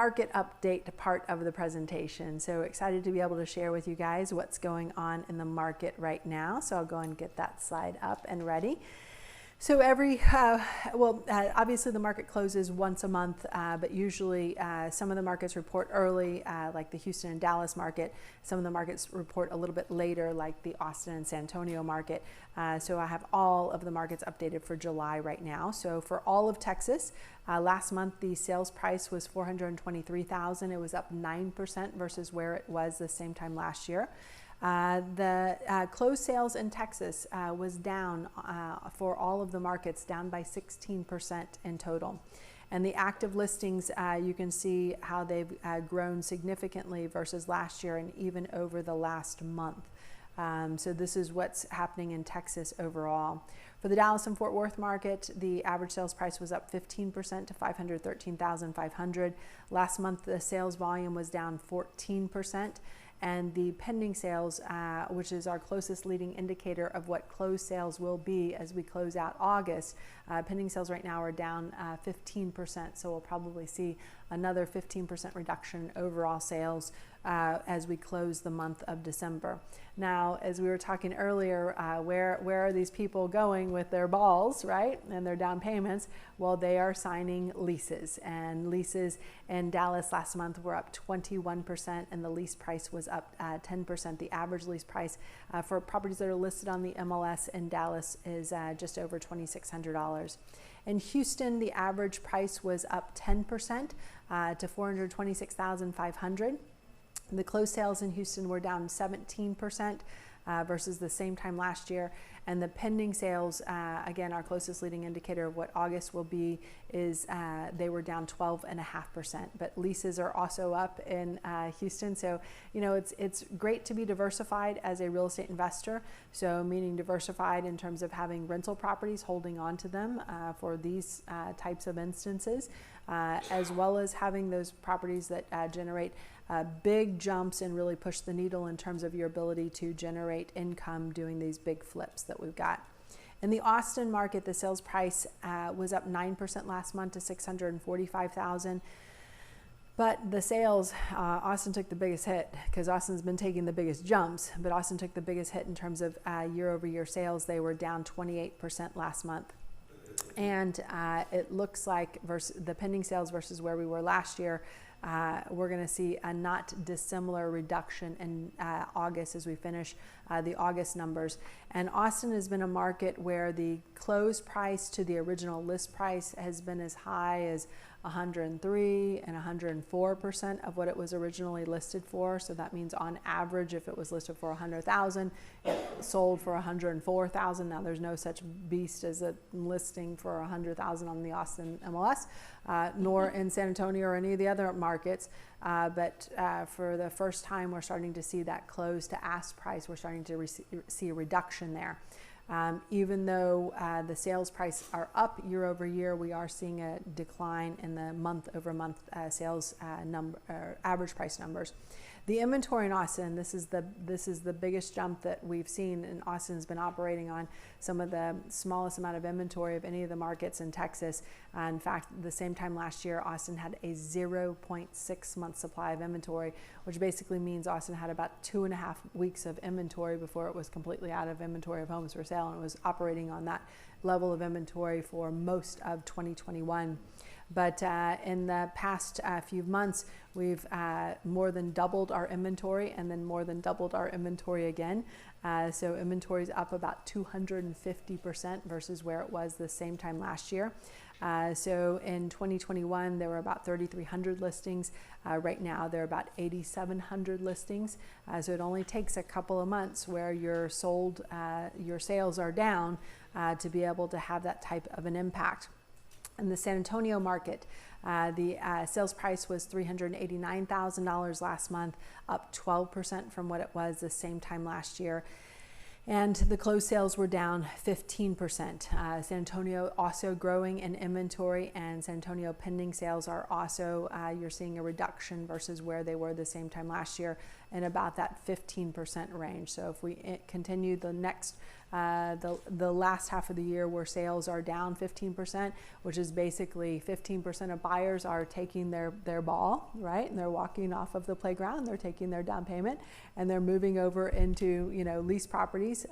market update part of the presentation. So excited to be able to share with you guys what's going on in the market right now. So I'll go and get that slide up and ready. So obviously the market closes once a month, but usually some of the markets report early, like the Houston and Dallas market. Some of the markets report a little bit later, like the Austin and San Antonio market. So I have all of the markets updated for July right now. So for all of Texas, last month the sales price was $423,000. It was up 9% versus where it was the same time last year. The closed sales in Texas was down for all of the markets, down by 16% in total. And the active listings, you can see how they've grown significantly versus last year and even over the last month. So this is what's happening in Texas overall. For the Dallas and Fort Worth market, the average sales price was up 15% to $513,500. Last month, the sales volume was down 14%. And the pending sales, which is our closest leading indicator of what closed sales will be as we close out August, pending sales right now are down 15%. So we'll probably see another 15% reduction in overall sales as we close the month of December. Now, as we were talking earlier, where are these people going with their balls, right, and their down payments? Well, they are signing leases, and leases in Dallas last month were up 21%, and the lease price was up 10%. The average lease price for properties that are listed on the MLS in Dallas is just over $2,600. In Houston, the average price was up 10% to $426,500. The closed sales in Houston were down 17% versus the same time last year. And the pending sales, again, our closest leading indicator of what August will be, is they were down 12.5%. But leases are also up in Houston. So, you know, it's great to be diversified as a real estate investor. So meaning diversified in terms of having rental properties, holding on to them for these types of instances, as well as having those properties that generate big jumps and really push the needle in terms of your ability to generate income doing these big flips that we've got. In the Austin market, the sales price was up 9% last month to $645,000. But the sales, Austin took the biggest hit because Austin's been taking the biggest jumps, but Austin took the biggest hit in terms of year-over-year sales. They were down 28% last month. And it looks like the pending sales versus where we were last year, we're going to see a not dissimilar reduction in August as we finish the August numbers. And Austin has been a market where the close price to the original list price has been as high as 103 and 104% of what it was originally listed for. So that means on average, if it was listed for 100,000, it sold for 104,000. Now there's no such beast as a listing for 100,000 on the Austin MLS, nor in San Antonio or any of the other markets. But for the first time, we're starting to see that close to ask price. We're starting to see a reduction there. Even though the sales price are up year over year, we are seeing a decline in the month over month sales average price numbers. The inventory in Austin, this is the biggest jump that we've seen, and Austin's been operating on some of the smallest amount of inventory of any of the markets in Texas. In fact, the same time last year, Austin had a 0.6 month supply of inventory, which basically means Austin had about 2.5 weeks of inventory before it was completely out of inventory of homes for sale, and it was operating on that level of inventory for most of 2021. But in the past few months, we've more than doubled our inventory and then more than doubled our inventory again. So inventory is up about 250% versus where it was the same time last year. So in 2021, there were about 3,300 listings. Right now, there are about 8,700 listings. So it only takes a couple of months where your sales are down to be able to have that type of an impact. In the San Antonio market, the sales price was $389,000 last month, up 12% from what it was the same time last year. And the closed sales were down 15%. San Antonio also growing in inventory, and San Antonio pending sales are also, you're seeing a reduction versus where they were the same time last year. in about that 15% range. So if we continue the next the last half of the year where sales are down 15%, which is basically 15% of buyers are taking their ball, right? And they're walking off of the playground, they're taking their down payment, and they're moving over into, lease properties,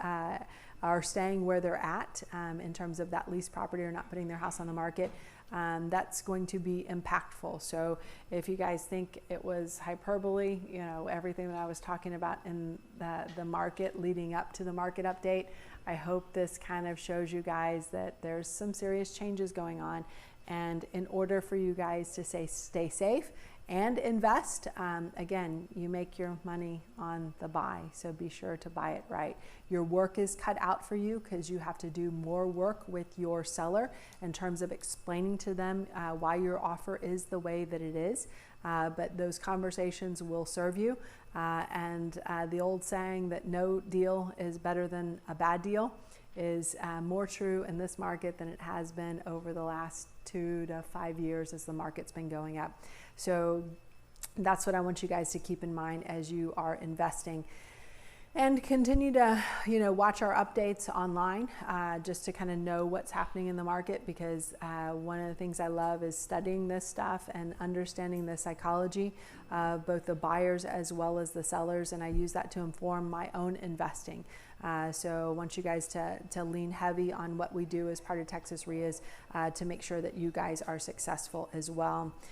are staying where they're at in terms of that lease property or not putting their house on the market. That's going to be impactful. So if you guys think it was hyperbole, everything that I was talking about in the market leading up to the market update, I hope this kind of shows you guys that there's some serious changes going on. And in order for you guys to stay safe and invest, again, you make your money on the buy, so be sure to buy it right. Your work is cut out for you because you have to do more work with your seller in terms of explaining to them why your offer is the way that it is. But those conversations will serve you. And the old saying that no deal is better than a bad deal is more true in this market than it has been over the last 2 to 5 years as the market's been going up. So that's what I want you guys to keep in mind as you are investing. And continue to, watch our updates online just to kind of know what's happening in the market, because one of the things I love is studying this stuff and understanding the psychology of both the buyers as well as the sellers, and I use that to inform my own investing. So I want you guys to lean heavy on what we do as part of Texas REIAs to make sure that you guys are successful as well.